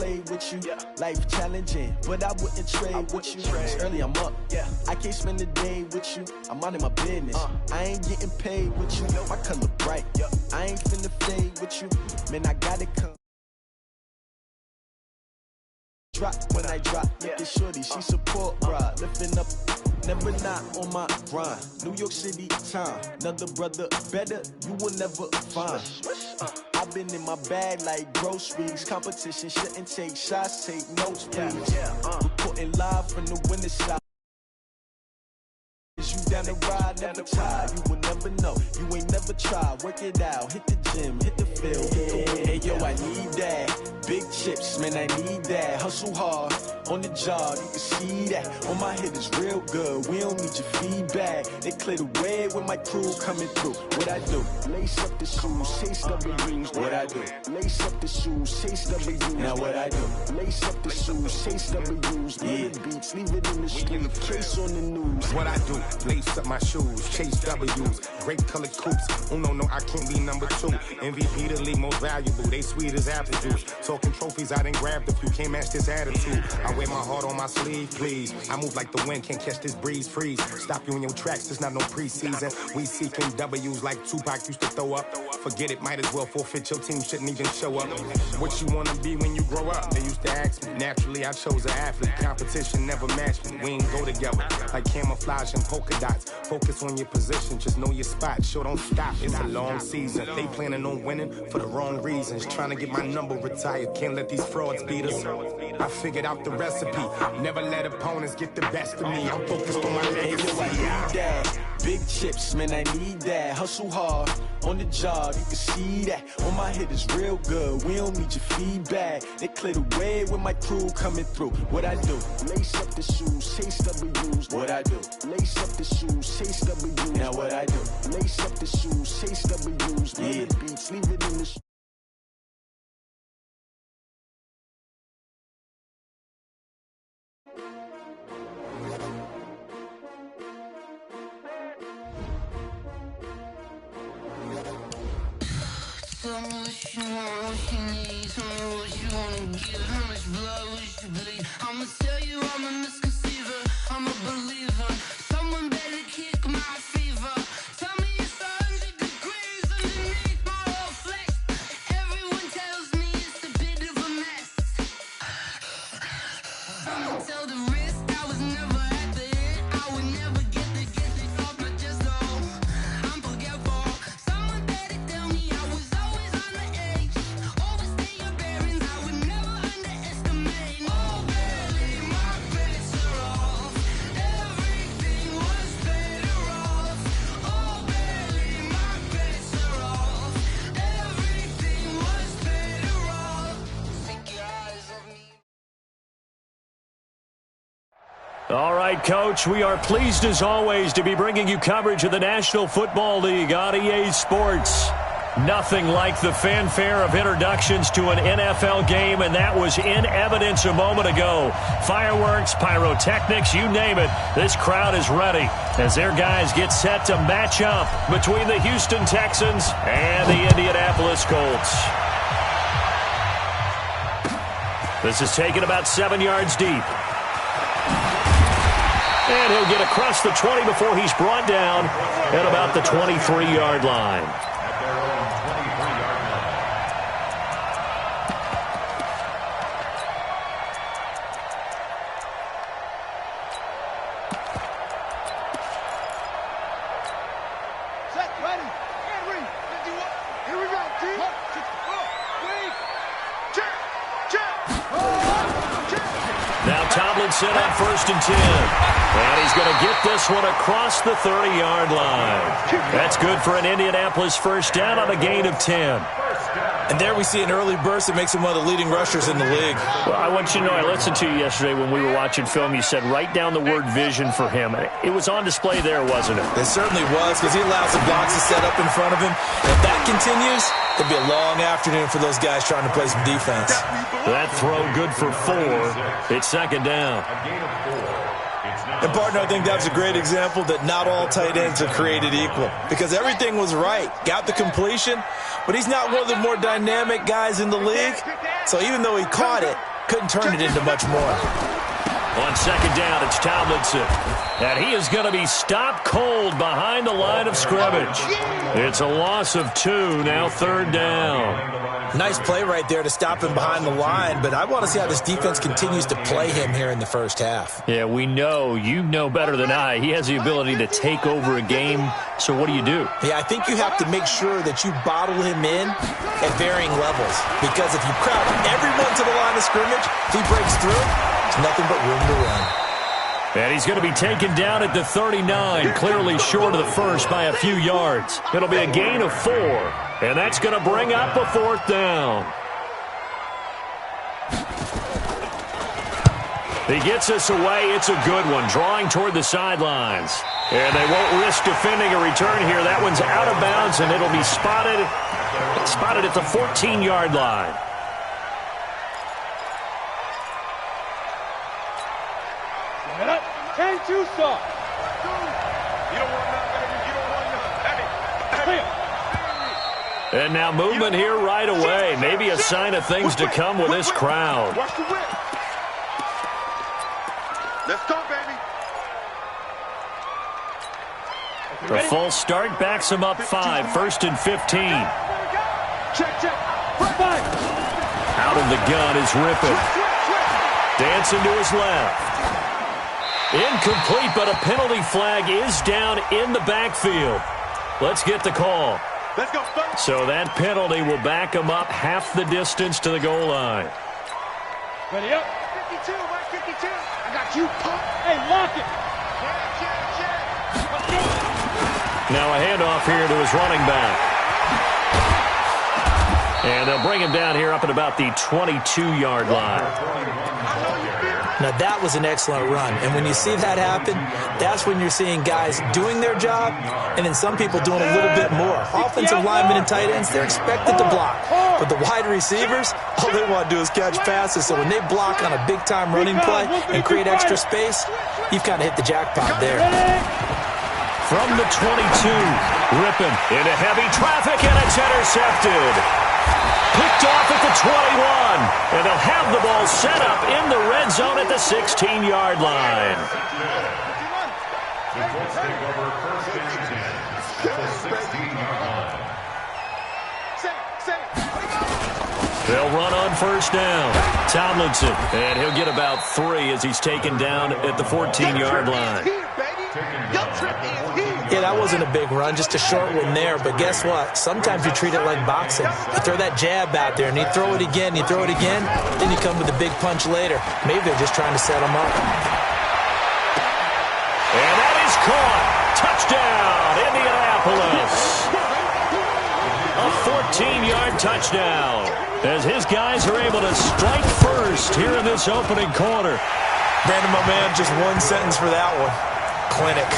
play with you. Life challenging, but I wouldn't trade with you. It's early, I'm up. I can't spend the day with you. I'm minding my business. I ain't getting paid with you. My color bright. I ain't finna fade with you. Man, I got it come. Drop when I drop, look at shorty, she support ride, lifting up, never not on my grind. New York City time, another brother better, you will never find. I've been in my bag like groceries, competition shouldn't take shots, take notes please. Reporting live from the winter side. You down the ride, never tired, you will never know, you ain't never tried, work it out, hit the gym, hit the field, hit the wind. Hey yo, I need that, big chips, man, I need that, hustle hard, on the job, you can see that, on my head is real good, we don't need your feedback, they clear the way with my crew coming through, what I do, lace up the shoes, chase W's, what I do, lace up the shoes, chase W's, now what I do, lace up the shoes, chase W's, leave beats, leave it in the street, case on the news, what I do, lace up my shoes, chase W's, great colored coops. Oh no, I can't be number 2. MVP the league most valuable, they sweet as apple juice. Talking trophies, I done grabbed a few, can't match this attitude. I wear my heart on my sleeve, please. I move like the wind, can't catch this breeze, freeze. Stop you in your tracks, there's not no preseason. We seeking W's like Tupac used to throw up. Forget it, might as well forfeit, your team shouldn't even show up. What you wanna be when you grow up? They used to ask me. Naturally, I chose an athlete, competition never matched me. We ain't go together, like camouflage and polka dots. Focus on your position, just know your spot. Sure, don't stop, it's a long season. They planning on winning for the wrong reasons. Trying to get my number retired, can't let these frauds beat us. I figured out the recipe, never let opponents get the best of me. I'm focused on my legacy. Big chips, man, I need that. Hustle hard, on the job, you can see that. On my head is real good, we don't need your feedback. They clear the way with my crew coming through. What I do, lace up the shoes, chase W's. What I do, lace up the shoes, chase W's. Now what I do, lace up the shoes, chase W's. Leave the beats, leave it in the Tell me what you want, what you need. Tell me what you wanna give. How much blood would you bleed? I'ma tell you I'm a misconceiver. I'm a believer. Someone better kick my fever. Tell me it's 100 degrees underneath my whole flesh. Everyone tells me it's a bit of a mess. I'ma tell the risk I was never at the end. I would never get the off my chest. Oh, I'm forgetful. Someone better tell me I was always on the edge. Overstay your bearings, I would never underestimate. Oh, barely my bets are off. Everything was better off. Oh, barely my bets are off. Everything was better off. Take your eyes off me. All right, Coach, we are pleased as always to be bringing you coverage of the National Football League on EA Sports. Nothing like the fanfare of introductions to an NFL game, and that was in evidence a moment ago. Fireworks, pyrotechnics, you name it. This crowd is ready as their guys get set to match up between the Houston Texans and the Indianapolis Colts. This is taken about 7 yards deep. And he'll get across the 20 before he's brought down at about the 23-yard line. Set, ready, and read. Here we go, team. Now Tomlinson on 1st and 10. And he's going to get this one across the 30-yard line. That's good for an Indianapolis first down on a gain of 10. And there we see an early burst that makes him one of the leading rushers in the league. Well, I want you to know, I listened to you yesterday when we were watching film. You said write down the word vision for him. It was on display there, wasn't it? It certainly was, because he allows the blocks to set up in front of him. And if that continues, it'll be a long afternoon for those guys trying to play some defense. That throw good for 4. It's 2nd down. And, partner, I think that's a great example that not all tight ends are created equal, because everything was right. Got the completion, but he's not one of the more dynamic guys in the league. So even though he caught it, Couldn't turn it into much more. On second down, it's Tomlinson. And he is going to be stopped cold behind the line of scrimmage. It's a loss of 2, now third down. Nice play right there to stop him behind the line, but I want to see how this defense continues to play him here in the first half. Yeah, we know. You know better than I. He has the ability to take over a game, so what do you do? Yeah, I think you have to make sure that you bottle him in at varying levels, because if you crowd everyone to the line of scrimmage, if he breaks through, there's nothing but room to run. And he's going to be taken down at the 39, clearly short of the first by a few yards. It'll be a gain of 4, and that's going to bring up a fourth down. He gets us away. It's a good one, drawing toward the sidelines. And they won't risk defending a return here. That one's out of bounds, and it'll be spotted at the 14-yard line. Ain't too soft. You don't want nothing. And now movement here right away. Maybe a sign of things to come with this crowd. Watch the whip. Let's go, baby. The false start backs him up 5, 1st and 15. Check. Out of the gun is Rippon. Dancing to his left. Incomplete, but a penalty flag is down in the backfield. Let's get the call. Let's go. So that penalty will back him up half the distance to the goal line. Ready up. 52, right 52. I got you, punk. Hey, lock it. Check. Now a handoff here to his running back. And they'll bring him down here up at about the 22-yard line. Now, that was an excellent run. And when you see that happen, that's when you're seeing guys doing their job and then some people doing a little bit more. Offensive linemen and tight ends, they're expected to block. But the wide receivers, all they want to do is catch passes. So when they block on a big-time running play and create extra space, you've kind of hit the jackpot there. From the 22, Rippon into heavy traffic, and it's intercepted. Picked off at the 21, and they'll have the ball set up in the red zone at the 16-yard line. They'll run on first down. Tomlinson, and he'll get about 3 as he's taken down at the 14-yard line. Yeah, that wasn't a big run, just a short one there. But guess what? Sometimes you treat it like boxing. You throw that jab out there, and you throw it again, then you come with a big punch later. Maybe they're just trying to set him up. And that is caught. Touchdown, Indianapolis. A 14-yard touchdown as his guys are able to strike first here in this opening quarter. Brandon, my man, just one sentence for that one. Clinic.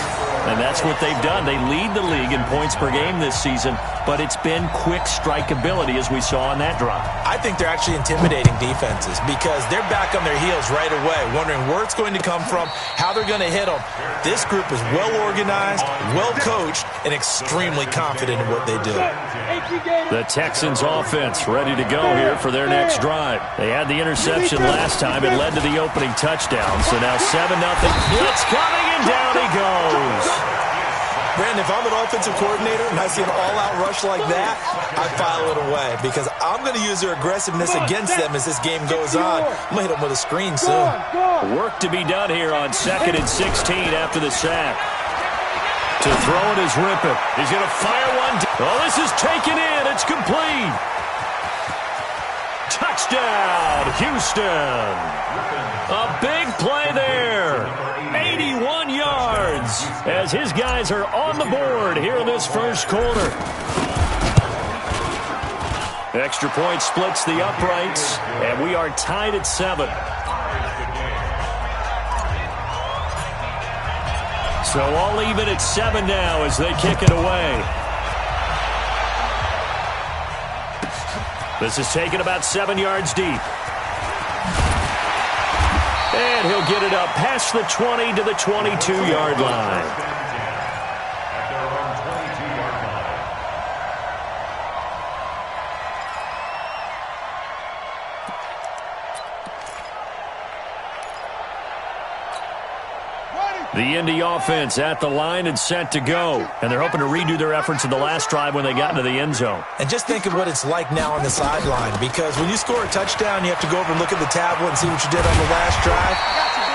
And that's what they've done. They lead the league in points per game this season, but it's been quick strikeability as we saw on that drive. I think they're actually intimidating defenses because they're back on their heels right away, wondering where it's going to come from, how they're going to hit them. This group is well organized, well coached, and extremely confident in what they do. The Texans offense ready to go here for their next drive. They had the interception last time. It led to the opening touchdown. So now 7-0. Blitz coming, and down he goes. Brandon, if I'm an offensive coordinator and I see an all-out rush like that, I file it away because I'm going to use their aggressiveness against them as this game goes on. I'm going to hit them with a screen soon. Work to be done here on 2nd and 16 after the sack. To throw it is Rippon. He's going to fire one. Oh, this is taken in. It's complete. Touchdown, Houston. A big play there. 81 yards as his guys are on the board here in this first quarter. Extra point splits the uprights, and we are tied at 7. So all even at 7 now as they kick it away. This is taken about 7 yards deep. And he'll get it up past the 20 to the 22-yard line. The Indy offense at the line and set to go. And they're hoping to redo their efforts in the last drive when they got into the end zone. And just think of what it's like now on the sideline, because when you score a touchdown, you have to go over and look at the tablet and see what you did on the last drive.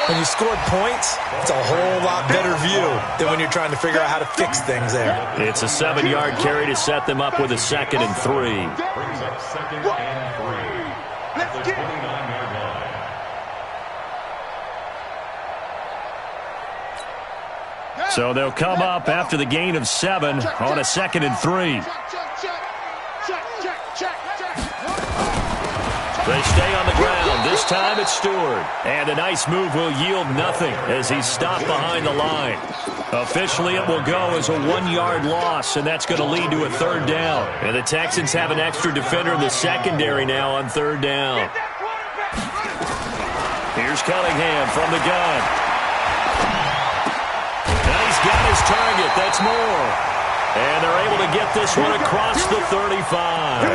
When you scored points, it's a whole lot better view than when you're trying to figure out how to fix things there. It's a 7-yard carry to set them up with a 2nd and 3. Brings up 2nd and 3. Let's get it. So they'll come up after the gain of 7 on a 2nd and 3. They stay on the ground. This time it's Stewart. And a nice move will yield nothing as he's stopped behind the line. Officially, it will go as a 1-yard loss, and that's going to lead to a 3rd down. And the Texans have an extra defender in the secondary now on 3rd down. Here's Cunningham from the gun. Got his target. That's more. And they're able to get this one across the 35.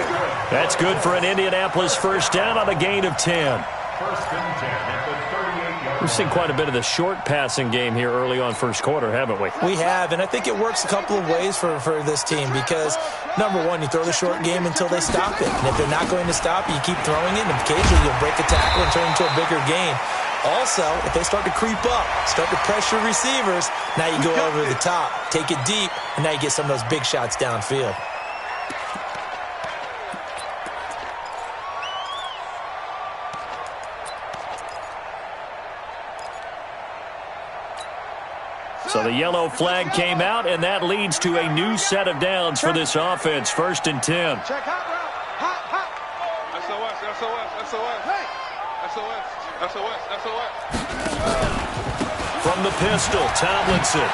That's good for an Indianapolis 1st down on a gain of 10. 1st and 10 at the 38-yard. We've seen quite a bit of the short passing game here early on first quarter, haven't we? We have, and I think it works a couple of ways for this team because, number one, you throw the short game until they stop it. And if they're not going to stop, you keep throwing it, and occasionally you'll break a tackle and turn it into a bigger gain. Also, if they start to creep up, start to pressure receivers, now you go over the top, take it deep, and now you get some of those big shots downfield. So the yellow flag came out, and that leads to a new set of downs for this offense. 1st and 10. Check hot route. Hot. SOS. From the pistol, Tomlinson.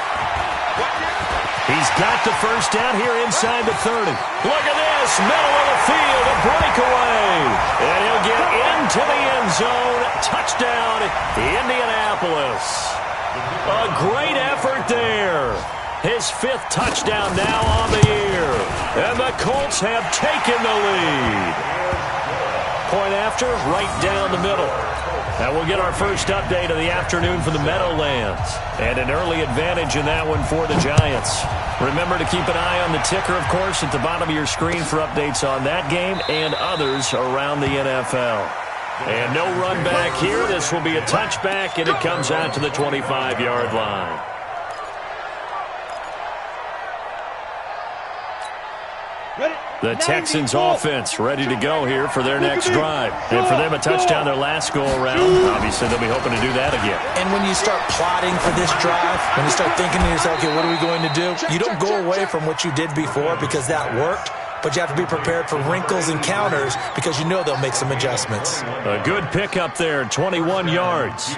He's got the 1st down here inside the 30. Look at this, middle of the field, a breakaway. And he'll get into the end zone. Touchdown, Indianapolis. A great effort there. His 5th touchdown now on the year. And the Colts have taken the lead. Point after, right down the middle. Now we'll get our first update of the afternoon from the Meadowlands. And an early advantage in that one for the Giants. Remember to keep an eye on the ticker, of course, at the bottom of your screen for updates on that game and others around the NFL. And no run back here. This will be a touchback, and it comes out to the 25-yard line. The Texans offense ready to go here for their next drive. And for them, a touchdown their last go-around. Obviously, they'll be hoping to do that again. And when you start plotting for this drive, when you start thinking to yourself, okay, what are we going to do? You don't go away from what you did before because that worked, but you have to be prepared for wrinkles and counters because you know they'll make some adjustments. A good pickup there, 21 yards.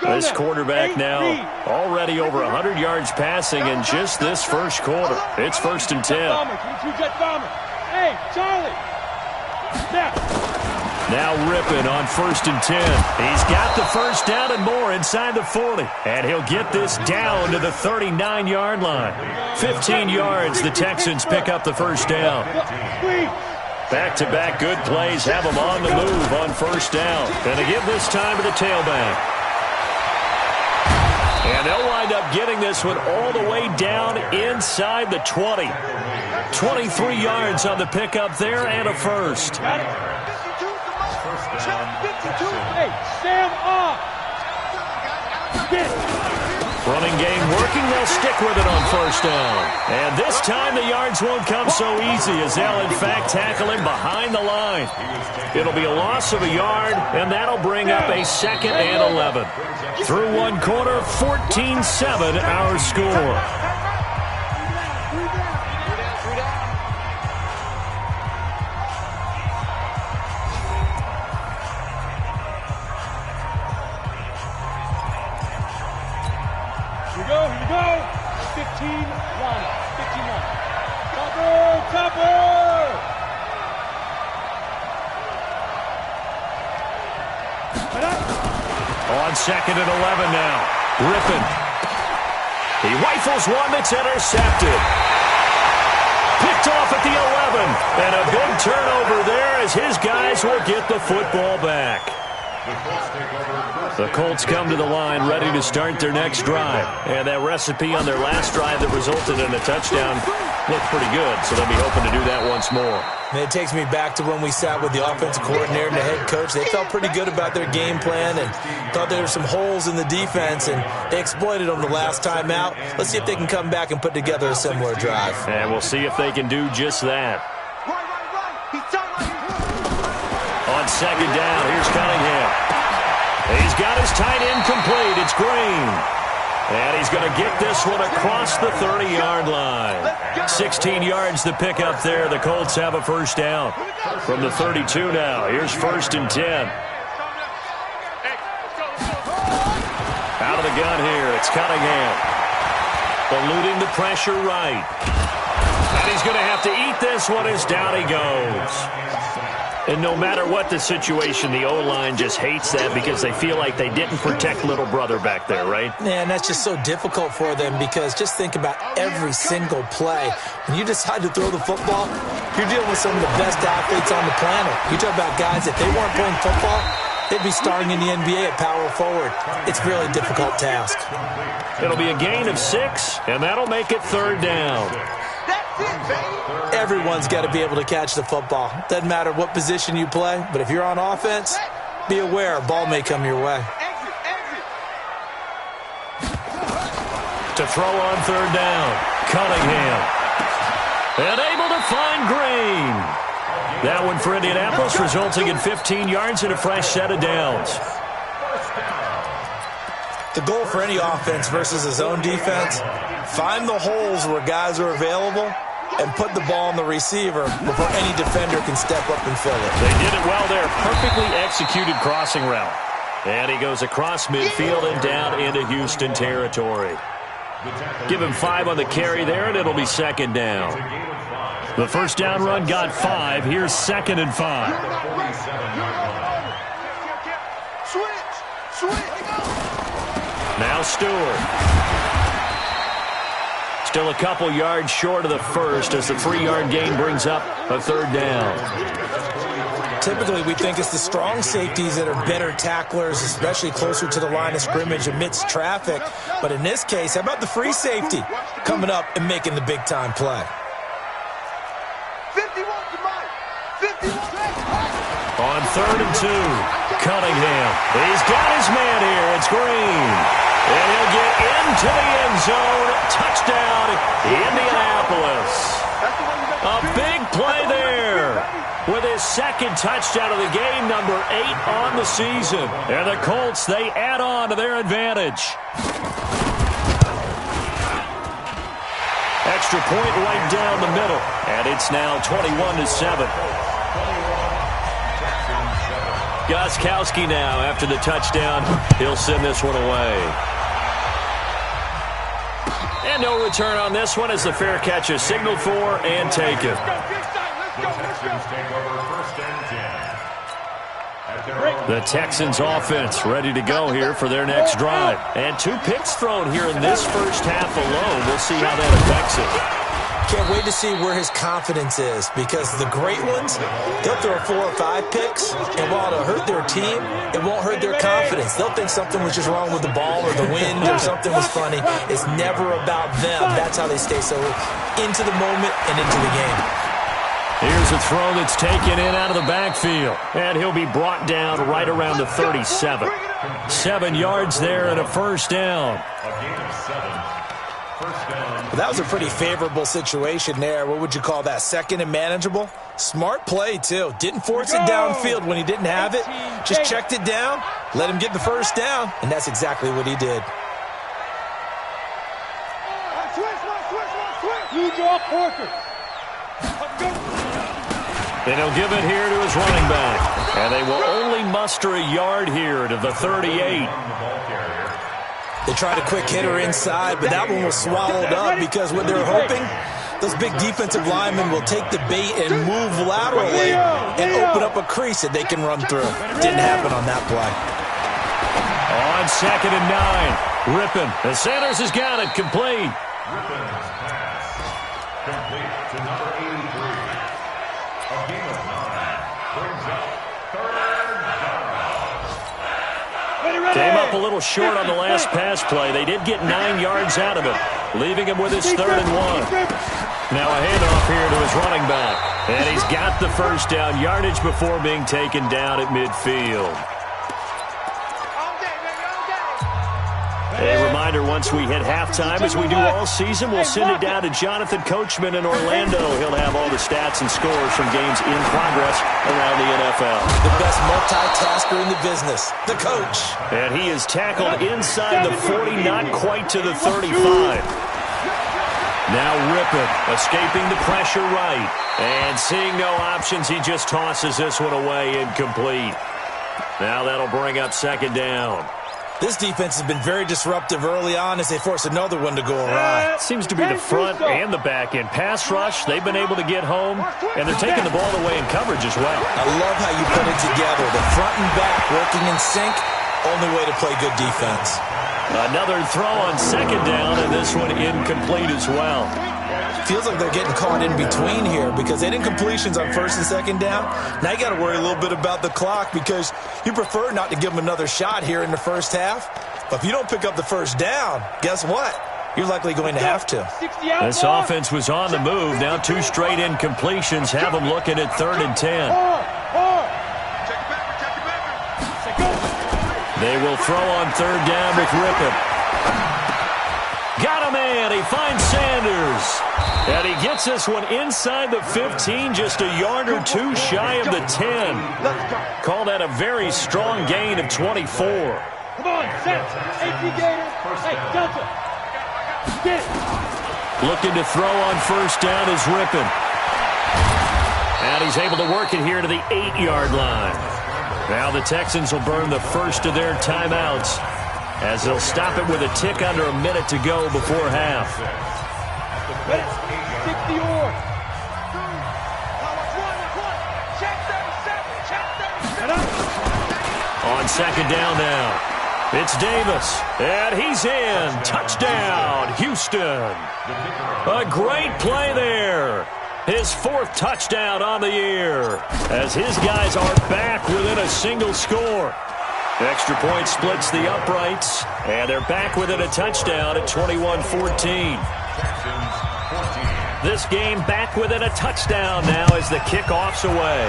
This quarterback now already over 100 yards passing in just this first quarter. It's 1st and 10. Hey, Charlie. Now Rippon on 1st and 10. He's got the 1st down and more inside the 40. And he'll get this down to the 39-yard line. 15 yards, the Texans pick up the 1st down. Back-to-back good plays have them on the move on 1st down. And they give this time to the tailback. And they'll wind up getting this one all the way down inside the 20. 23 yards on the pickup there and a 1st. Hey, stand up. Running game working. They'll stick with it on 1st down. And this time the yards won't come so easy as they'll, in fact, tackle him behind the line. It'll be a loss of a yard, and that'll bring up a 2nd and 11. Through one quarter, 14-7 our score. Here we go. 15 line. 15 line. Topper! On 2nd and 11 now. Rippon. He rifles one that's intercepted. Picked off at the 11. And a big turnover there as his guys will get the football back. The Colts come to the line ready to start their next drive. And that recipe on their last drive that resulted in a touchdown looked pretty good, so they'll be hoping to do that once more. And it takes me back to when we sat with the offensive coordinator and the head coach. They felt pretty good about their game plan and thought there were some holes in the defense, and they exploited them the last time out. Let's see if they can come back and put together a similar drive. And we'll see if they can do just that. On second down, here's Cunningham. He's got his tight end complete. It's Green. And he's going to get this one across the 30-yard line. 16 yards to pick up there. The Colts have a first down from the 32 now. Here's 1st and 10. Out of the gun here, it's Cunningham. Eluding the pressure right. And he's going to have to eat this one as down he goes. And no matter what the situation, the O-line just hates that because they feel like they didn't protect little brother back there, right? Yeah, and that's just so difficult for them because just think about every single play. When you decide to throw the football, you're dealing with some of the best athletes on the planet. You talk about guys, if they weren't playing football, they'd be starring in the NBA at power forward. It's a really difficult task. It'll be a gain of 6, and that'll make it 3rd down. Everyone's got to be able to catch the football. Doesn't matter what position you play, but if you're on offense, be aware a ball may come your way. To throw on 3rd down, Cunningham. And able to find Green. That one for Indianapolis, resulting in 15 yards and a fresh set of downs. The goal for any offense versus a zone defense, find the holes where guys are available and put the ball on the receiver before any defender can step up and fill it. They did it well there. Perfectly executed crossing route. And he goes across midfield and down into Houston territory. Give him 5 on the carry there, and it'll be 2nd down. The first down run got 5. Here's 2nd and 5. Now Stewart. Still a couple yards short of the first as the 3-yard gain brings up a 3rd down. Typically, we think it's the strong safeties that are better tacklers, especially closer to the line of scrimmage amidst traffic. But in this case, how about the free safety coming up and making the big-time play? 51 to Mike. 51. On 3rd and 2, Cunningham. He's got his man here. It's Green. And he'll get into the end zone. Touchdown, Indianapolis. A big play there with his 2nd touchdown of the game, number 8 on the season. And the Colts, they add on to their advantage. Extra point right down the middle. And it's now 21-7. Gostkowski now after the touchdown. He'll send this one away. And no return on this one as the fair catch is signaled for and taken. The Texans offense ready to go here for their next drive. And 2 picks thrown here in this first half alone. We'll see how that affects it. Can't wait to see where his confidence is because the great ones, they'll throw 4 or 5 picks, and while it'll hurt their team, it won't hurt their confidence. They'll think something was just wrong with the ball or the wind or something was funny. It's never about them. That's how they stay so into the moment and into the game. Here's a throw that's taken in out of the backfield, and he'll be brought down right around the 37. 7 yards there and a first down. Well, that was a pretty favorable situation there. What would you call that? 2nd and manageable? Smart play, too. Didn't force it downfield when he didn't have it. Just checked it down, let him get the first down, and that's exactly what he did. And he'll give it here to his running back. And they will only muster a yard here to the 38. They tried a quick hitter inside, but that one was swallowed up because what they're hoping, those big defensive linemen will take the bait and move laterally and open up a crease that they can run through. Didn't happen on that play. On 2nd and 9, Rippon. And Sanders has got it complete. Rippon's pass complete to number 83. A game of 9 brings up 3rd down. Came up a little short on the last pass play. They did get 9 yards out of it, leaving him with his 3rd and 1. Now a handoff here to his running back. And he's got the first down yardage before being taken down at midfield. A reminder, once we hit halftime, as we do all season, we'll send it down to Jonathan Coachman in Orlando. He'll have all the stats and scores from games in progress around the NFL. The best multitasker in the business, the coach. And he is tackled inside the 40, not quite to the 35. Now Rippon escaping the pressure right. And seeing no options, he just tosses this one away, incomplete. Now that'll bring up 2nd down. This defense has been very disruptive early on as they force another one to go awry. Seems to be the front and the back end. Pass rush, they've been able to get home, and they're taking the ball away in coverage as well. I love how you put it together. The front and back working in sync, only way to play good defense. Another throw on 2nd down, and this one incomplete as well. Feels like they're getting caught in between here because they did incompletions on 1st and 2nd down. Now you got to worry a little bit about the clock because you prefer not to give them another shot here in the first half. But if you don't pick up the first down, guess what? You're likely going to have to. This offense was on the move. Now 2 straight incompletions have them looking at 3rd and 10. They will throw on 3rd down with Rippon. Got a man. He finds Sanders. And he gets this one inside the 15, just a yard or 2 shy of the 10. Call that a very strong gain of 24. Come on, set. AP Gator. Hey, Delta. Get. Looking to throw on 1st down is Rippon. And he's able to work it here to the 8-yard line. Now the Texans will burn the first of their timeouts as they'll stop it with a tick under a minute to go before half. On 2nd down now, it's Davis, and he's in. Touchdown, Houston. A great play there. His 4th touchdown on the year as his guys are back within a single score. Extra point splits the uprights, and they're back within a touchdown at 21-14. This game back within a touchdown now as the kickoff's away.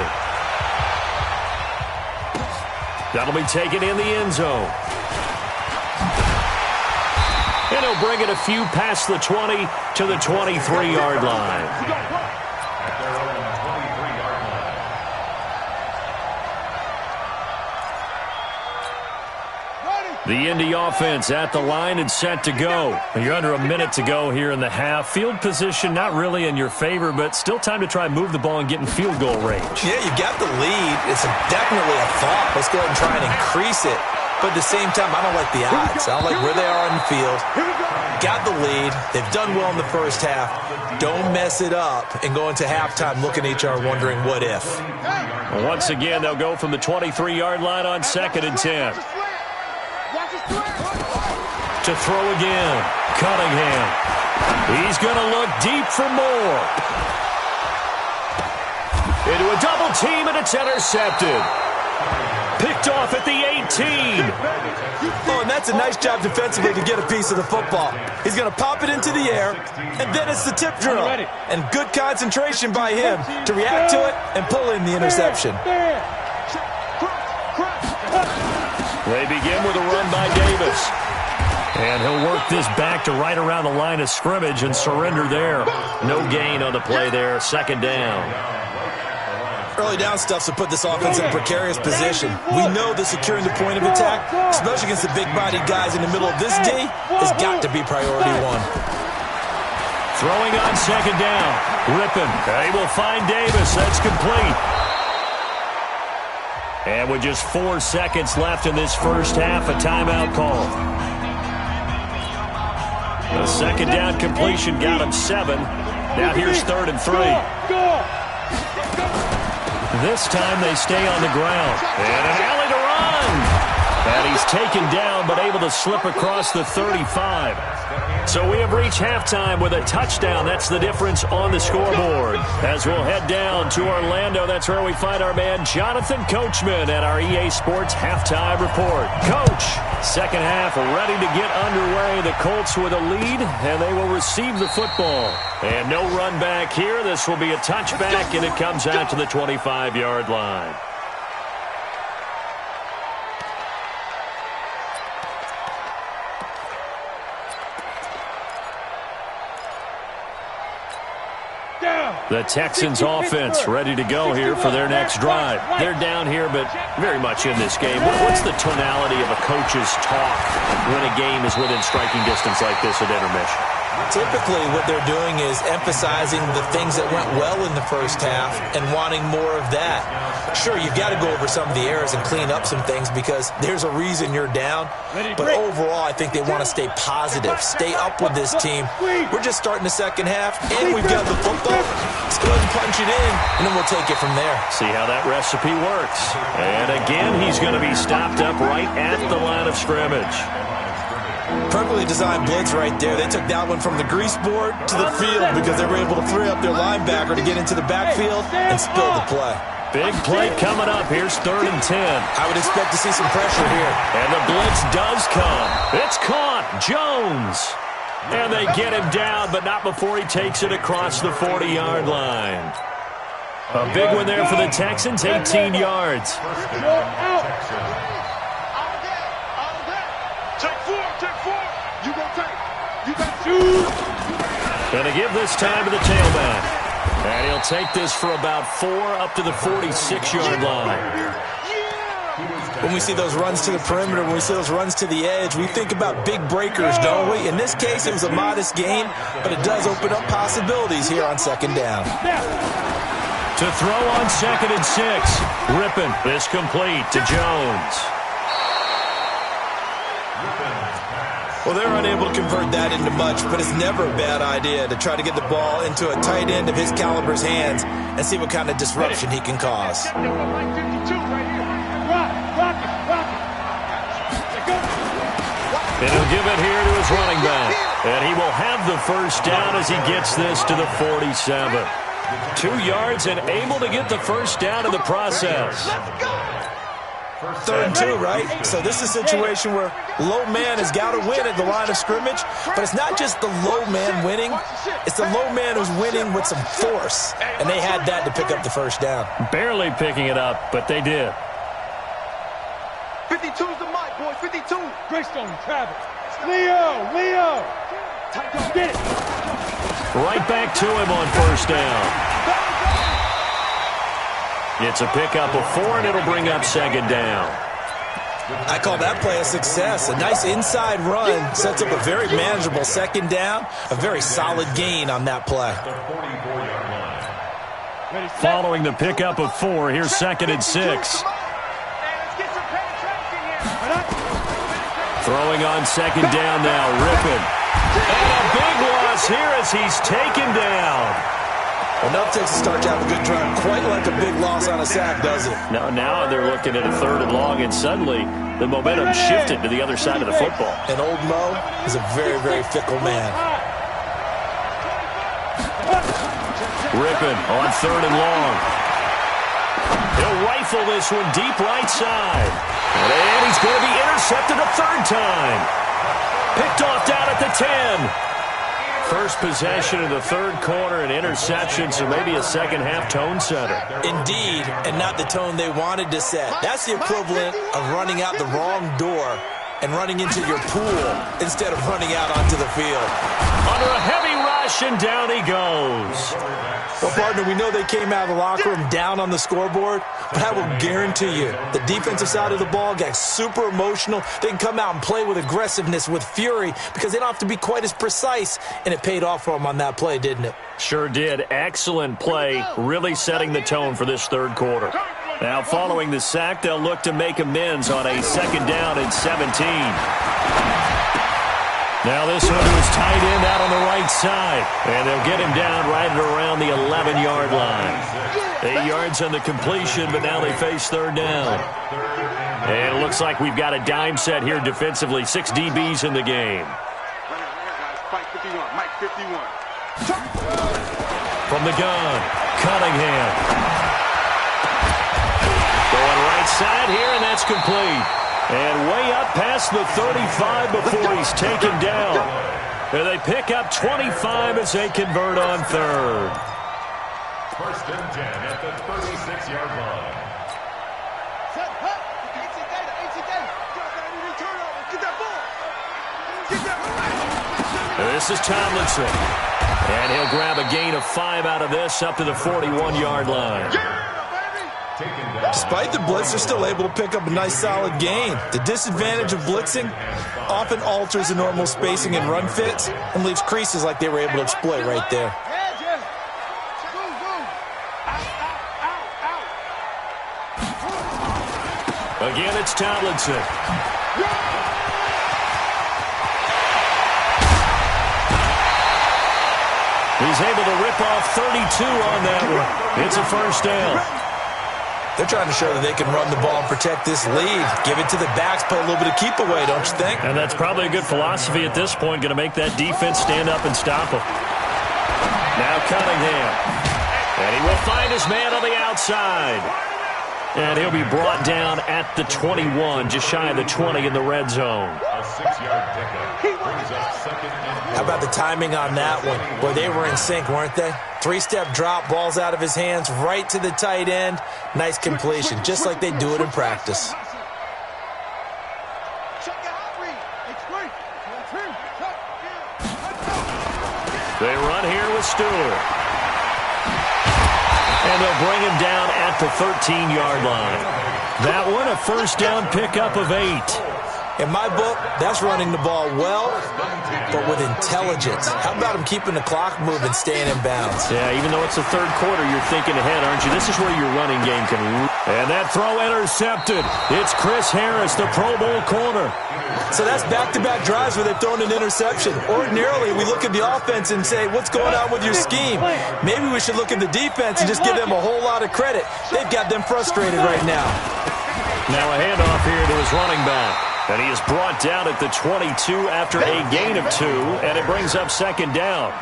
That'll be taken in the end zone. And he'll bring it a few past the 20 to the 23-yard line. The Indy offense at the line and set to go. You're under a minute to go here in the half. Field position not really in your favor, but still time to try and move the ball and get in field goal range. Yeah, you got the lead. It's definitely a thought. Let's go ahead and try and increase it. But at the same time, I don't like the odds. I don't like where they are on the field. Got the lead. They've done well in the first half. Don't mess it up and go into halftime looking at each other wondering what if. Well, once again, they'll go from the 23-yard line on 2nd and 10. To throw again, Cunningham. He's going to look deep for more. Into a double team, and it's intercepted. Picked off at the 18. Oh, and that's a nice job defensively to get a piece of the football. He's going to pop it into the air, and then it's the tip drill. And good concentration by him to react to it and pull in the interception. They begin with a run by Davis. And he'll work this back to right around the line of scrimmage and surrender there. No gain on the play there. 2nd down. Early down stuff to put this offense in a precarious position. We know that securing the point of attack, especially against the big-bodied guys in the middle of this D, has got to be priority 1. Throwing on 2nd down. Rippon. He will find Davis. That's complete. And with just 4 seconds left in this first half, a timeout call. The 2nd down completion got him 7. Now here's 3rd and 3. This time they stay on the ground. And an alley to run. And he's is taken down, but able to slip across the 35. So we have reached halftime with a touchdown. That's the difference on the scoreboard. As we'll head down to Orlando, that's where we find our man Jonathan Coachman at our EA Sports Halftime Report. Coach, second half ready to get underway. The Colts with a lead, and they will receive the football. And no run back here. This will be a touchback, and it comes out to the 25-yard line. The Texans offense ready to go here for their next drive. They're down here, but very much in this game. What's the tonality of a coach's talk when a game is within striking distance like this at intermission? Typically, what they're doing is emphasizing the things that went well in the first half and wanting more of that. Sure, you've got to go over some of the errors and clean up some things because there's a reason you're down. But overall, I think they want to stay positive, stay up with this team. We're just starting the second half, and we've got the football. Let's go ahead and punch it in, and then we'll take it from there. See how that recipe works. And again, he's going to be stopped up right at the line of scrimmage. Perfectly designed blitz right there. They took that one from the grease board to the field because they were able to free up their linebacker to get into the backfield and spill the play. Big play coming up. Here's 3rd and 10. I would expect to see some pressure here. And the blitz does come. It's caught. Jones. And they get him down, but not before he takes it across the 40-yard line. A big one there for the Texans, 18 yards. Going to give this time to the tailback. And he'll take this for about 4 up to the 46-yard line. When we see those runs to the perimeter, when we see those runs to the edge, we think about big breakers, don't we? In this case, it was a modest gain, but it does open up possibilities here on second down. To throw on 2nd and 6. Rippon is complete to Jones. Well, they're unable to convert that into much, but it's never a bad idea to try to get the ball into a tight end of his caliber's hands and see what kind of disruption he can cause. And he'll give it here to his running back. And he will have the first down as he gets this to the 47. 2 yards and able to get the first down in the process. 3rd and 2, right? So this is a situation where low man has got to win at the line of scrimmage, but it's not just the low man winning. It's the low man who's winning with some force, and they had that to pick up the first down. Barely picking it up, but they did. 52's the mic, boys. 52. Greystone, Travis. Leo. Get it. Right back to him on first down. It's a pickup of 4, and it'll bring up 2nd down. I call that play a success. A nice inside run sets up a very manageable 2nd down. A very solid gain on that play. Following the pickup of 4, here's 2nd and 6. Throwing on 2nd down now, Rippon. And a big loss here as he's taken down. Enough takes a start to have a good drive. Quite like a big loss on a sack, does it? Now they're looking at a 3rd and long, and suddenly the momentum shifted to the other side of the football. And old Mo is a very, very fickle man. Rippon on 3rd and long. He'll rifle this one deep right side. And he's going to be intercepted a 3rd time. Picked off down at the 10. First possession of the 3rd quarter, an interception, so maybe a second-half tone setter. Indeed, and not the tone they wanted to set. That's the equivalent of running out the wrong door and running into your pool instead of running out onto the field. Under a heavy rush, and down he goes. Well, partner, we know they came out of the locker room down on the scoreboard, but I will guarantee you the defensive side of the ball got super emotional. They can come out and play with aggressiveness, with fury, because they don't have to be quite as precise, and it paid off for them on that play, didn't it? Sure did. Excellent play, really setting the tone for this 3rd quarter. Now, following the sack, they'll look to make amends on a 2nd down and 17. Now this one to his tight end out on the right side. And they'll get him down right at around the 11-yard line. 8 yards on the completion, but now they face third down. And it looks like we've got a dime set here defensively. 6 DBs in the game. Mike 51. From the gun, Cunningham. Going right side here, and that's complete. And way up past the 35 before he's taken down. And they pick up 25 as they convert on third. First and 10 at the 36-yard line. This is Tomlinson. And he'll grab a gain of 5 out of this up to the 41-yard line. Despite the blitz, they're still able to pick up a nice solid gain. The disadvantage of blitzing often alters the normal spacing and run fits and leaves creases like they were able to exploit right there. Again, it's Tomlinson. He's able to rip off 32 on that one. It's a first down. They're trying to show that they can run the ball and protect this lead. Give it to the backs, play a little bit of keep away, don't you think? And that's probably a good philosophy at this point, going to make that defense stand up and stop them. Now Cunningham. And he will find his man on the outside. And he'll be brought down at the 21, just shy of the 20 in the red zone. A 6-yard pickup brings up second and goal. How about the timing on that one? Boy, they were in sync, weren't they? 3-step drop, balls out of his hands, right to the tight end. Nice completion, just like they do it in practice. They run here with Stewart. And they'll bring him down at the 13-yard line. That one, a first down pickup of 8. In my book, that's running the ball well, but with intelligence. How about him keeping the clock moving, staying in bounds? Yeah, even though it's the third quarter, you're thinking ahead, aren't you? This is where your running game can... And that throw intercepted. It's Chris Harris, the Pro Bowl corner. So that's back-to-back drives where they've thrown an interception. Ordinarily, we look at the offense and say, what's going on with your scheme? Maybe we should look at the defense and just give them a whole lot of credit. They've got them frustrated right now. Now a handoff here to his running back. And he is brought down at the 22 after a gain of 2, and it brings up second down.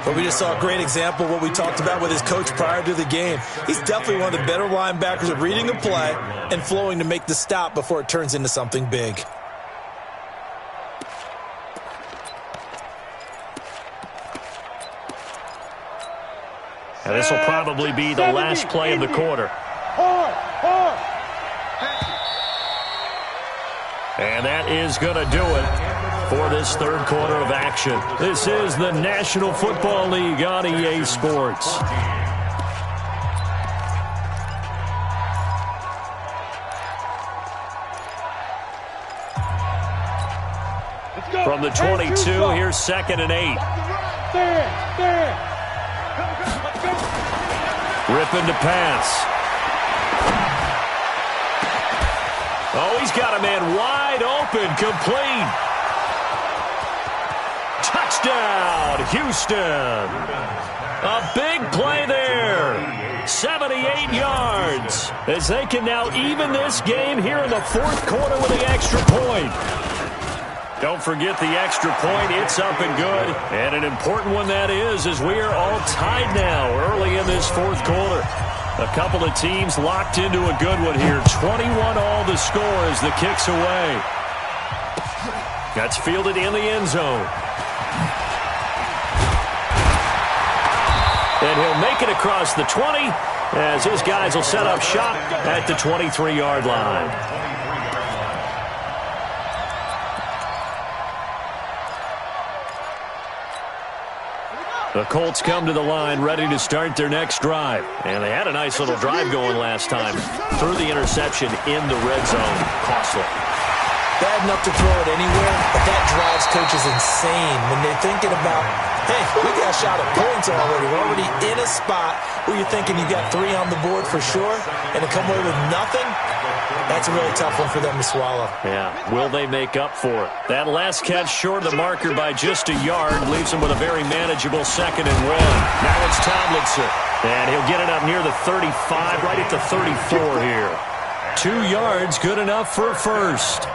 But we just saw a great example of what we talked about with his coach prior to the game. He's definitely one of the better linebackers at reading a play and flowing to make the stop before it turns into something big. And this will probably be the last play of the quarter. And that is going to do it for this third quarter of action. This is the National Football League on EA Sports. From the 22, here's second and 8. Ripping to pass. Oh, he's got a man wide open, complete. Touchdown, Houston. A big play there. 78 yards as they can now even this game here in the fourth quarter with the extra point. Don't forget the extra point. It's up and good. And an important one that is, as we are all tied now early in this fourth quarter. A couple of teams locked into a good one here. 21 all the score as the kick's away. That's fielded in the end zone. And he'll make it across the 20 as his guys will set up shop at the 23-yard line. The Colts come to the line ready to start their next drive. And they had a nice little drive going last time. Threw the interception in the red zone. Costly. bad enough to throw it anywhere, but that drives coaches insane when they're thinking about, hey, we got a shot at points already. We're already in a spot where you're thinking you got 3 on the board for sure, and to come away with nothing, that's a really tough one for them to swallow. Yeah, will they make up for it? That last catch short of the marker by just a yard leaves them with a very manageable 2nd and 1. Now it's Tomlinson, and he'll get it up near the 35, right at the 34 here. 2 yards, good enough for a first.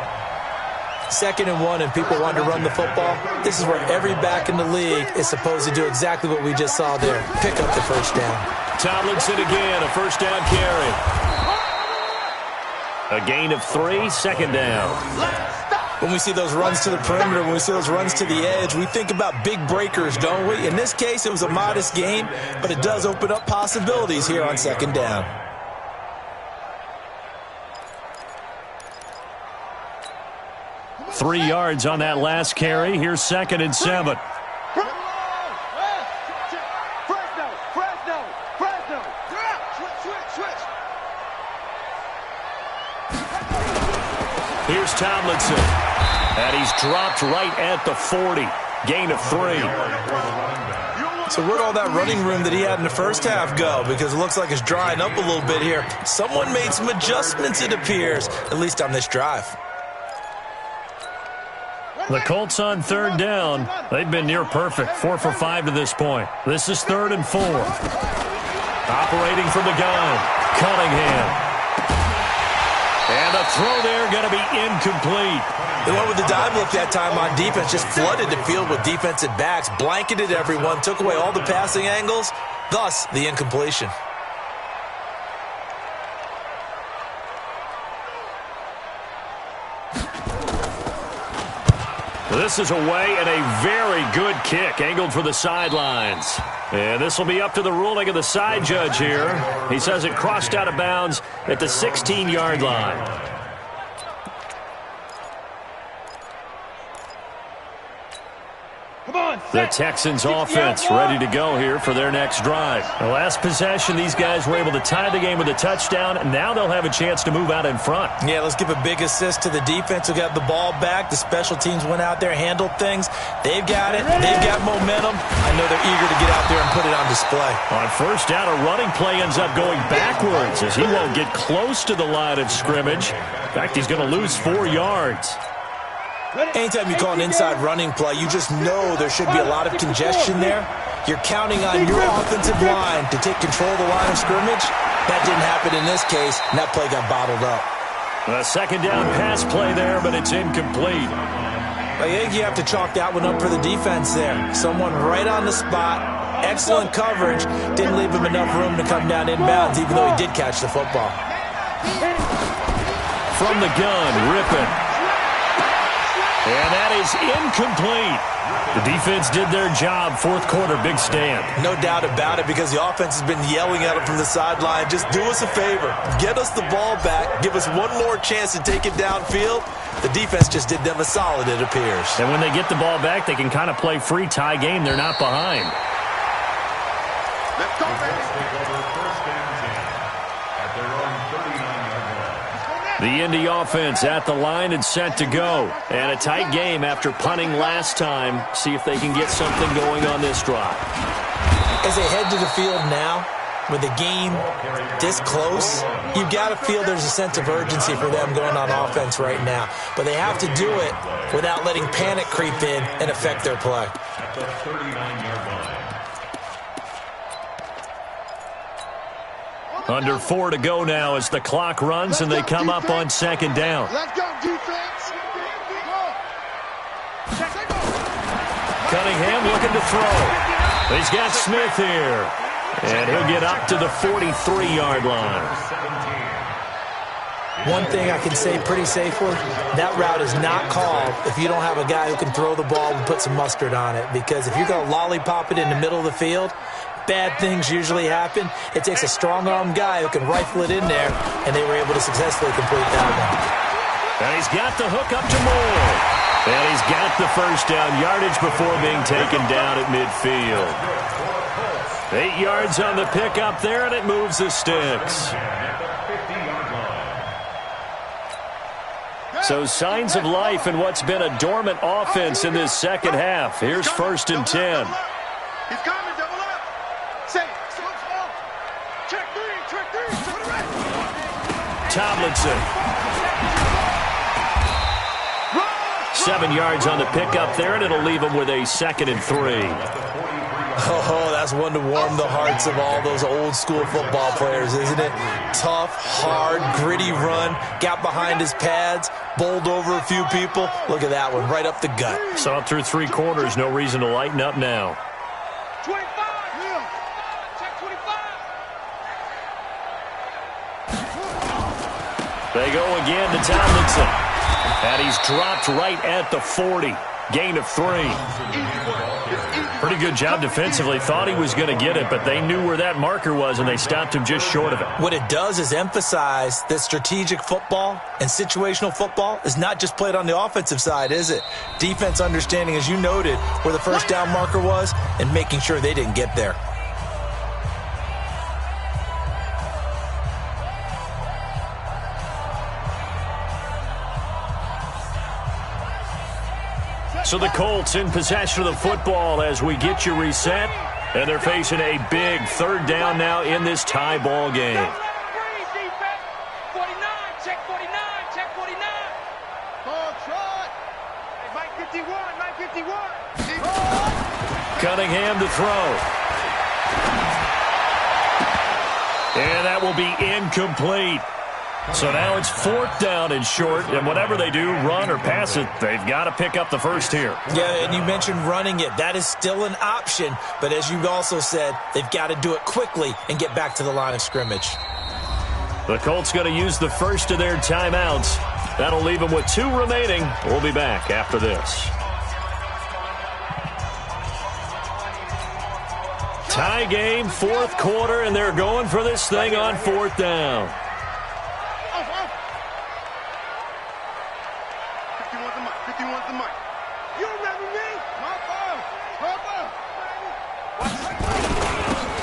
2nd and 1, and people want to run the football. This is where every back in the league is supposed to do exactly what we just saw there. Pick up the first down. Tomlinson again, a first down carry. A gain of 3, 2nd down. When we see those runs to the perimeter, when we see those runs to the edge, we think about big breakers, don't we? In this case, it was a modest gain, but it does open up possibilities here on 2nd down. Three yards on that last carry. Here's 2nd and 7. Here's Tomlinson, and he's dropped right at the 40. Gain of 3. So where'd all that running room that he had in the first half go? Because it looks like it's drying up a little bit here. Someone made some adjustments, it appears, at least on this drive. The Colts on 3rd down. They've been near perfect, 4 for 5 to this point. This is 3rd and 4. Operating from the gun, Cunningham. And the throw there going to be incomplete. The one with the dive look that time on defense just flooded the field with defensive backs, blanketed everyone, took away all the passing angles, thus the incompletion. This is away and a very good kick, angled for the sidelines. And this will be up to the ruling of the side judge here. He says it crossed out of bounds at the 16-yard line. The Texans offense ready to go here for their next drive. The last possession, these guys were able to tie the game with a touchdown, and now they'll have a chance to move out in front. Yeah, let's give a big assist to the defense who got the ball back. The special teams went out there, handled things. They've got it. They've got momentum. I know they're eager to get out there and put it on display. On first down, a running play ends up going backwards as he won't get close to the line of scrimmage. In fact, he's going to lose 4 yards. Anytime you call an inside running play, you just know there should be a lot of congestion there. You're counting on your offensive line to take control of the line of scrimmage. That didn't happen in this case, and that play got bottled up. A 2nd down pass play there, but it's incomplete. I think you have to chalk that one up for the defense there. Someone right on the spot, excellent coverage, didn't leave him enough room to come down inbounds, even though he did catch the football. From the gun, Rippon. And that is incomplete. The defense did their job. 4th quarter, big stand. No doubt about it, because the offense has been yelling at him from the sideline. Just do us a favor. Get us the ball back. Give us one more chance to take it downfield. The defense just did them a solid, it appears. And when they get the ball back, they can kind of play free tie game. They're not behind. Let's go, baby. The Indy offense at the line and set to go. And a tight game after punting last time. See if they can get something going on this drive. As they head to the field now, with the game this close, you've got to feel there's a sense of urgency for them going on offense right now. But they have to do it without letting panic creep in and affect their play. Under 4 to go now as the clock runs and they come up on 2nd down. Let's go, defense. Cunningham looking to throw. He's got Smith here. And he'll get up to the 43-yard line. One thing I can say pretty safely, that route is not called if you don't have a guy who can throw the ball and put some mustard on it. Because if you're going to lollipop it in the middle of the field, bad things usually happen. It takes a strong-arm guy who can rifle it in there, and they were able to successfully complete that one. And he's got the hook up to Moore. And he's got the first down yardage before being taken down at midfield. 8 yards on the pickup there, and it moves the sticks. So signs of life in what's been a dormant offense in this second half. Here's 1st and 10. He's coming, double up. Say, check three, to the right. Tomlinson. 7 yards on the pickup there, and it'll leave him with a 2nd and 3. Oh, that's one to warm the hearts of all those old-school football players, isn't it? Tough, hard, gritty run, got behind his pads, bowled over a few people. Look at that one, right up the gut. Saw it through 3 quarters, no reason to lighten up now. 25, check 25. They go again to Tomlinson. And he's dropped right at the 40. Gain of 3. Pretty good job defensively. Thought he was going to get it, but they knew where that marker was, and they stopped him just short of it. What it does is emphasize that strategic football and situational football is not just played on the offensive side, is it? Defense understanding, as you noted, where the first down marker was and making sure they didn't get there. So the Colts in possession of the football as we get you reset. And they're facing a big 3rd down now in this tie ball game. 49, check 49, check 49. Ball trot. Hey, Mike 51. Cunningham to throw. And that will be incomplete. So now it's 4th down and short, and whatever they do, run or pass it, they've got to pick up the first here. Yeah, and you mentioned running it. That is still an option, but as you also said, they've got to do it quickly and get back to the line of scrimmage. The Colts going to use the first of their timeouts. That'll leave them with 2 remaining. We'll be back after this. Tie game, 4th quarter, and they're going for this thing on 4th down.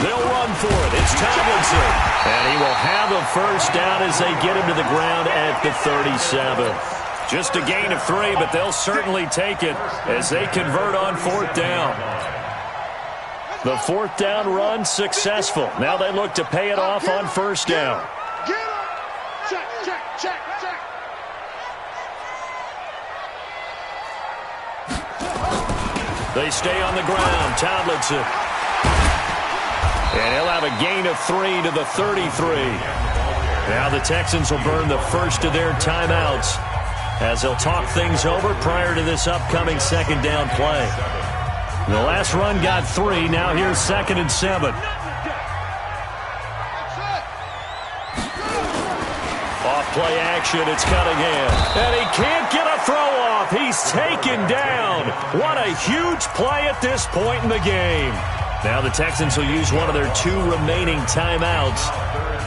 They'll run for it. It's Tomlinson. And he will have a first down as they get him to the ground at the 37. Just a gain of 3, but they'll certainly take it as they convert on 4th down. The 4th down run successful. Now they look to pay it off on 1st down. Get him. Check. They stay on the ground. Tomlinson. And he'll have a gain of 3 to the 33. Now the Texans will burn the first of their timeouts as they'll talk things over prior to this upcoming 2nd down play. The last run got 3. Now here's 2nd and 7. Off play action, it's Cunningham. And he can't get a throw off. He's taken down. What a huge play at this point in the game. Now the Texans will use one of their 2 remaining timeouts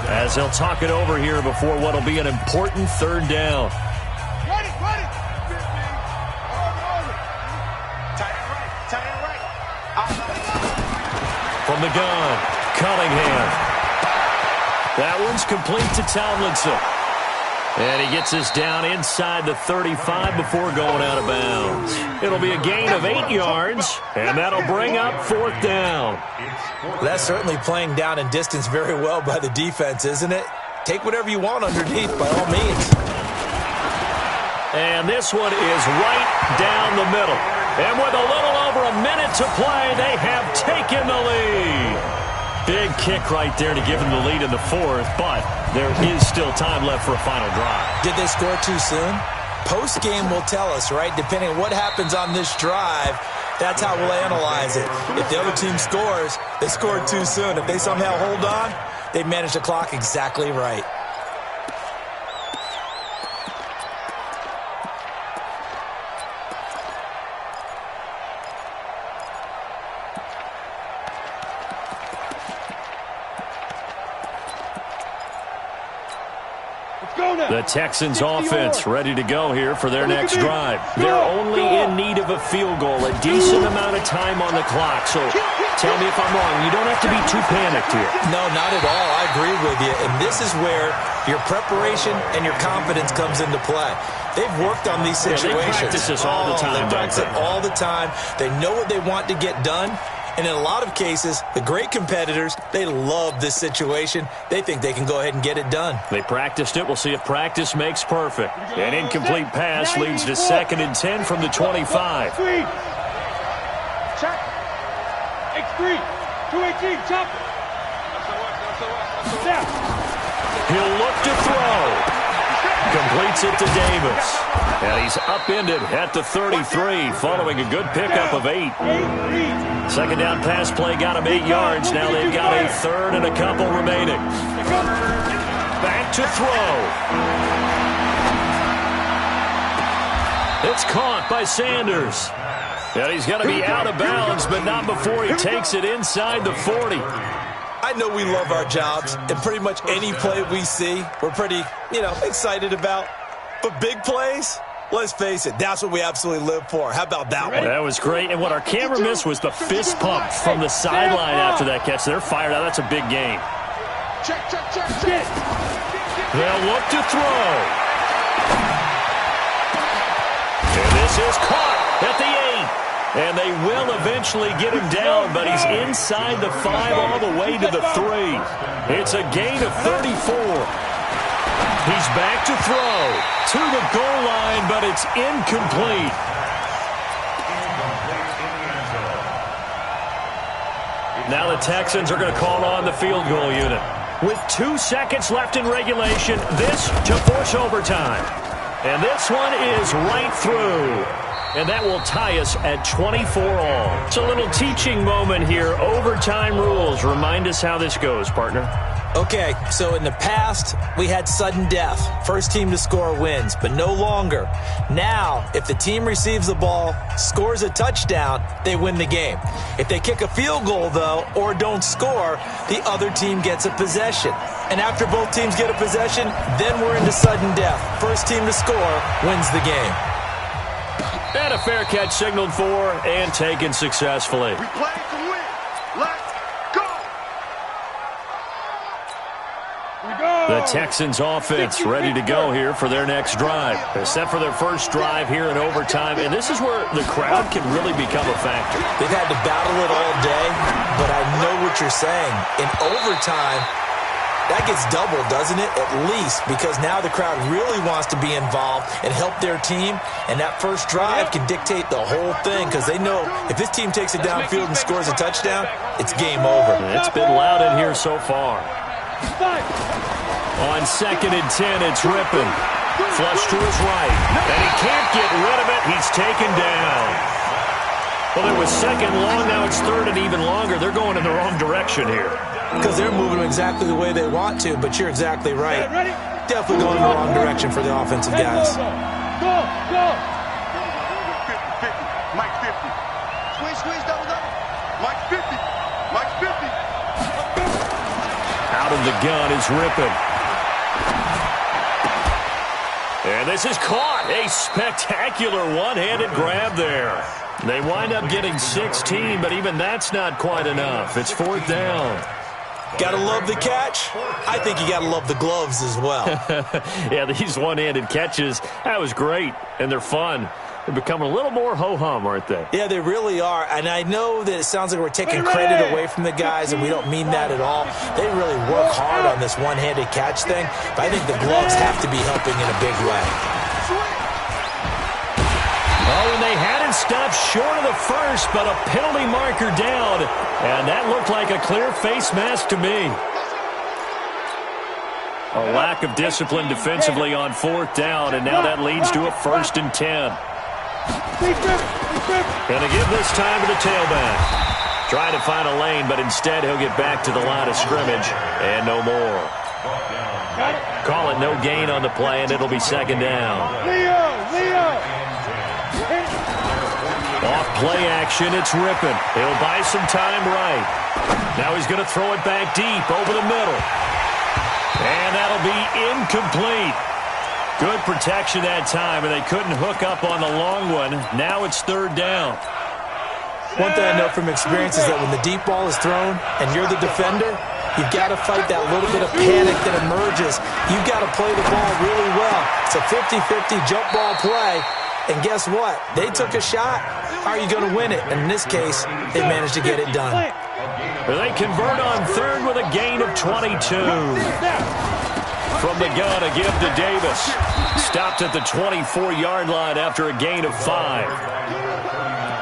as they'll talk it over here before what will be an important 3rd down. Ready. Tight end right. From the gun, Cunningham. That one's complete to Tomlinson. And he gets us down inside the 35 before going out of bounds. It'll be a gain of 8 yards, and that'll bring up 4th down. That's certainly playing down in distance very well by the defense, isn't it? Take whatever you want underneath, by all means. And this one is right down the middle. And with a little over a minute to play, they have taken the lead. Big kick right there to give them the lead in the 4th, but there is still time left for a final drive. Did they score too soon? Post-game will tell us, right? Depending on what happens on this drive, that's how we'll analyze it. If the other team scores, they scored too soon. If they somehow hold on, they managed the clock exactly right. The Texans offense ready to go here for their next drive. They're only in need of a field goal, a decent amount of time on the clock. So tell me if I'm wrong. You don't have to be too panicked here. No, not at all. I agree with you. And this is where your preparation and your confidence comes into play. They've worked on these situations. Yeah, they practice this all the time. They practice it all the time. They know what they want to get done. And in a lot of cases, the great competitors, they love this situation. They think they can go ahead and get it done. They practiced it. We'll see if practice makes perfect. An incomplete pass leads to 2nd and 10 from the 25. Check. X3. 218. Chop it. He'll look to throw. Completes it to Davis. And he's upended at the 33 following a good pickup of 8. Second down pass play got him 8 yards. Now they've got a third and a couple remaining. Back to throw. It's caught by Sanders. And he's going to be out of bounds, but not before he takes it inside the 40. I know we love our jobs, and pretty much any play we see, we're pretty, excited about. But big plays, let's face it, that's what we absolutely live for. How about that one? That was great, and what our camera missed was the fist pump from the sideline after that catch. They're fired out. That's a big game. Check. They'll look to throw. And this is caught at the 8. And they will eventually get him down, but he's inside the 5 all the way to the 3. It's a gain of 34. He's back to throw to the goal line, but it's incomplete. Now the Texans are going to call on the field goal unit. With 2 seconds left in regulation, this to force overtime. And this one is right through. And that will tie us at 24 all. It's a little teaching moment here. Overtime rules. Remind us how this goes, partner. Okay, so in the past, we had sudden death. First team to score wins, but no longer. Now, if the team receives the ball, scores a touchdown, they win the game. If they kick a field goal, though, or don't score, the other team gets a possession. And after both teams get a possession, then we're into sudden death. First team to score wins the game. And a fair catch signaled for and taken successfully. We play to win. Let's go. The Texans offense ready to go here for their next drive. They're set for their first drive here in overtime, and this is where the crowd can really become a factor. They've had to battle it all day, but I know what you're saying. In overtime, that gets doubled, doesn't it? At least, because now the crowd really wants to be involved and help their team, and that first drive can dictate the whole thing because they know if this team takes it downfield and scores a touchdown, it's game over. It's been loud in here so far. On 2nd and 10, it's Rippon. Flush to his right, and he can't get rid of it. He's taken down. Well, it was second long, now it's third and even longer. They're going in the wrong direction here. Because they're moving exactly the way they want to, but you're exactly right. Definitely going in the wrong direction for the offensive guys. Go. 50. Mike 50. Squeeze, double. Mike 50. Out of the gun is Rippon. And this is caught. A spectacular one-handed grab there. They wind up getting 16, but even that's not quite enough. It's 4th down. Gotta love the catch. I think you gotta love the gloves as well. Yeah, these one-handed catches, that was great, and they're fun. They're becoming a little more ho-hum, aren't they? Yeah, they really are, and I know that it sounds like we're taking credit away from the guys, and we don't mean that at all. They really work hard on this one-handed catch thing, but I think the gloves have to be helping in a big way. Oh, and they hadn't stopped short of the first, but a penalty marker down, and that looked like a clear face mask to me. A lack of discipline defensively on 4th down, and now that leads to a 1st and 10. Gonna give this time to the tailback. Trying to find a lane, but instead he'll get back to the line of scrimmage, and no more. Call it no gain on the play, and it'll be 2nd down. Leo. Off play action, it's Rippon. He'll buy some time right. Now he's going to throw it back deep over the middle. And that'll be incomplete. Good protection that time, and they couldn't hook up on the long one. Now it's 3rd down. One thing I know from experience is that when the deep ball is thrown and you're the defender, You've got to fight that little bit of panic that emerges. You've got to play the ball really well. It's a 50-50 jump ball play. And guess what? They took a shot. How are you going to win it? And in this case, they managed to get it done. They convert on third with a gain of 22. From the gun, a give to Davis. Stopped at the 24-yard line after a gain of 5.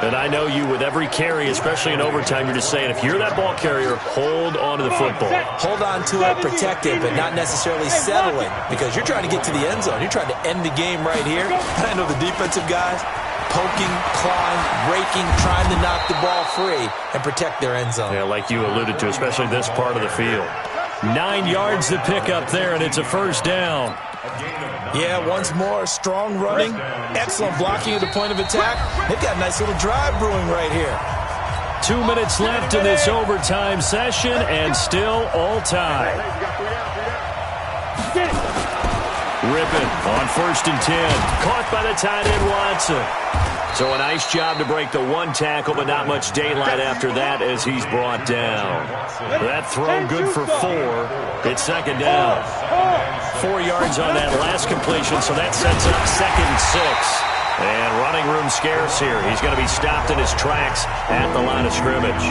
And I know you, with every carry, especially in overtime, you're just saying, if you're that ball carrier, hold on to the football. Hold on to it, protect it, but not necessarily settling, because you're trying to get to the end zone. You're trying to end the game right here. And I know the defensive guys poking, clawing, raking, trying to knock the ball free and protect their end zone. Yeah, like you alluded to, especially this part of the field. 9 yards to pick up there, and it's a first down. Yeah, once more, strong running, excellent blocking at the point of attack. They've got a nice little drive brewing right here. 2 minutes left in this overtime session, and still all tied. Rippon on 1st and 10. Caught by the tight end, Watson. So a nice job to break the one tackle, but not much daylight after that as he's brought down. That throw good for 4. It's second down. 4 yards on that last completion, so that sets up 2nd and 6. And running room scarce here. He's going to be stopped in his tracks at the line of scrimmage.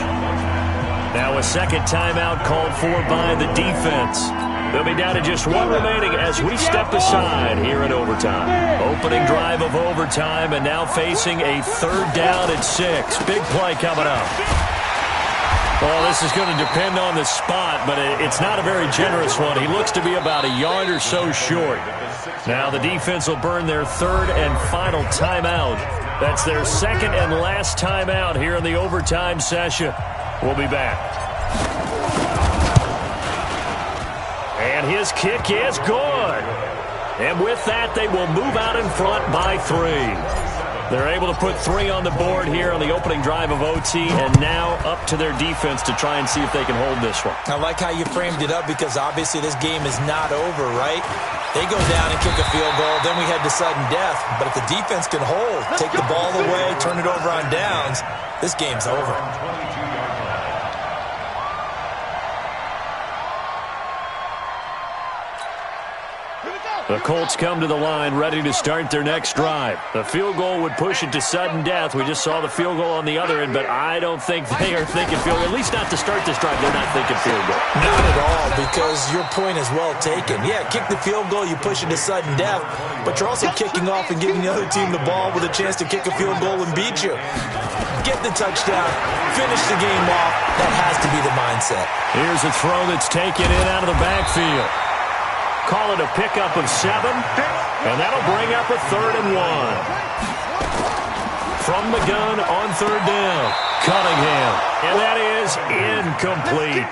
Now a second timeout called for by the defense. They'll be down to just 1 remaining as we step aside here in overtime. Opening drive of overtime, and now facing a 3rd down and 6. Big play coming up. Well, this is going to depend on the spot, but it's not a very generous one. He looks to be about a yard or so short. Now the defense will burn their 3rd and final timeout. That's their 2nd and last timeout here in the overtime session. We'll be back. And his kick is good. And with that, they will move out in front by 3. They're able to put 3 on the board here on the opening drive of OT, and now up to their defense to try and see if they can hold this one. I like how you framed it up, because obviously this game is not over, right? They go down and kick a field goal, then we head to sudden death. But if the defense can hold, take the ball away, turn it over on downs, this game's over. The Colts come to the line ready to start their next drive. The field goal would push it to sudden death. We just saw the field goal on the other end, but I don't think they are thinking field goal. At least not to start this drive. They're not thinking field goal. Not at all, because your point is well taken. Yeah, kick the field goal, you push it to sudden death, but you're also kicking off and giving the other team the ball with a chance to kick a field goal and beat you. Get the touchdown, finish the game off. That has to be the mindset. Here's a throw that's taken in out of the backfield. Call it a pickup of 7, and that'll bring up a 3rd and 1. From the gun on 3rd down, Cunningham, and that is incomplete.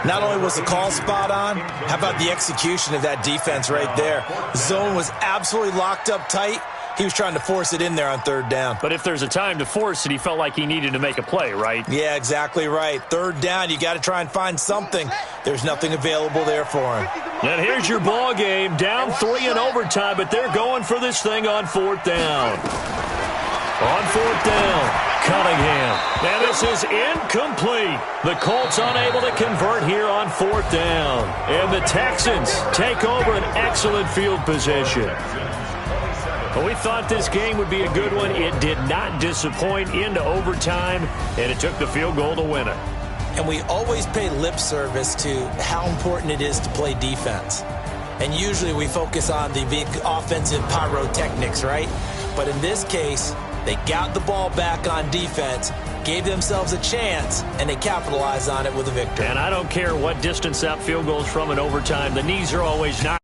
Not only was the call spot on, how about the execution of that defense right there? The zone was absolutely locked up tight. He was trying to force it in there on 3rd down. But if there's a time to force it, he felt like he needed to make a play, right? Yeah, exactly right. 3rd down, you got to try and find something. There's nothing available there for him. And here's your ball game, down 3 in overtime, but they're going for this thing on 4th down. On 4th down, Cunningham. And this is incomplete. The Colts unable to convert here on 4th down. And the Texans take over an excellent field position. But we thought this game would be a good one. It did not disappoint into overtime, and it took the field goal to win it. And we always pay lip service to how important it is to play defense. And usually we focus on the big offensive pyrotechnics, right? But in this case, they got the ball back on defense, gave themselves a chance, and they capitalized on it with a victory. And I don't care what distance that field goal is from in overtime. The knees are always not.